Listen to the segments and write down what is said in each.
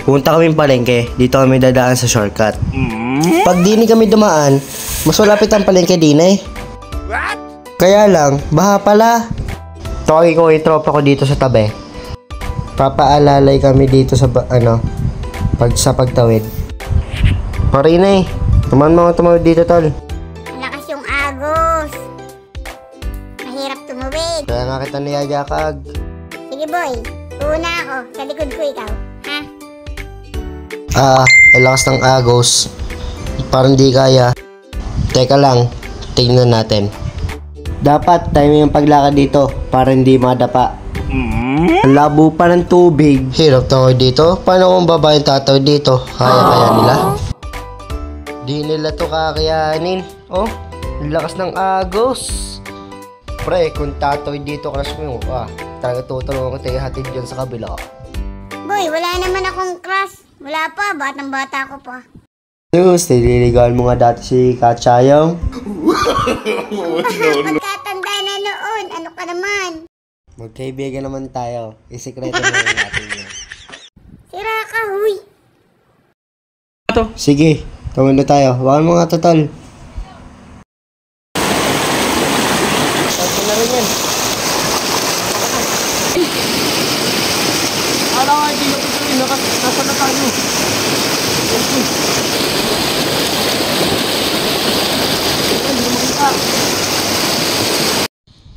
Pumunta kaming palengke, dito kami dadaan sa shortcut. Pag dini kami dumaan, mas malapit ang palengke din eh. Kaya lang, baha pala. Tawagin ko yung tropa ko dito sa tabi. Papaalalay kami dito sa sa pagtawid. Parinay, tumawid dito tol. Malakas yung agos. Mahirap tumawid. Kaya nga kita niyajakag. Sige boy, una ako, sa likod ko ikaw, ha? Lakas ng agos. Parang di kaya. Teka lang, tingnan natin. Dapat time yung paglakad dito para hindi madapa. Ang labo pa ng tubig. Hirap tawid dito. Paano kung babaeng tatawid dito? Kaya nila? Di nila to kakayanin. Oh, lakas ng agos. Pre, kung tatawid dito crush mo, talaga tutulungan ko tayo hatid dyan sa kabila. Boy, wala naman akong crush. Wala pa, batang bata ko pa. Sus, nililigawan mo nga dati si Kachayong. Pagkatanda na noon, ano ka naman? Magkaibigan naman tayo. Isikreto naman natin yun. Sira ka, huy. Sige, tawid na tayo. Wakan mo nga total. Ito na rin yan. Ala nga, hindi na patuloy. Nasa na tayo.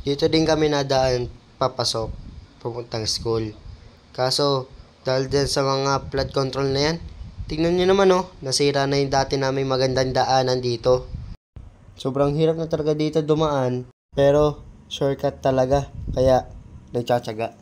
Dito din kami nadaan papasok, pupuntang school. Kaso, dahil din sa mga flood control na yan, tingnan nyo naman nasira na yung dati namin magandang daanan dito. Sobrang hirap na talaga dito dumaan, pero shortcut talaga, kaya nagtsatsaga.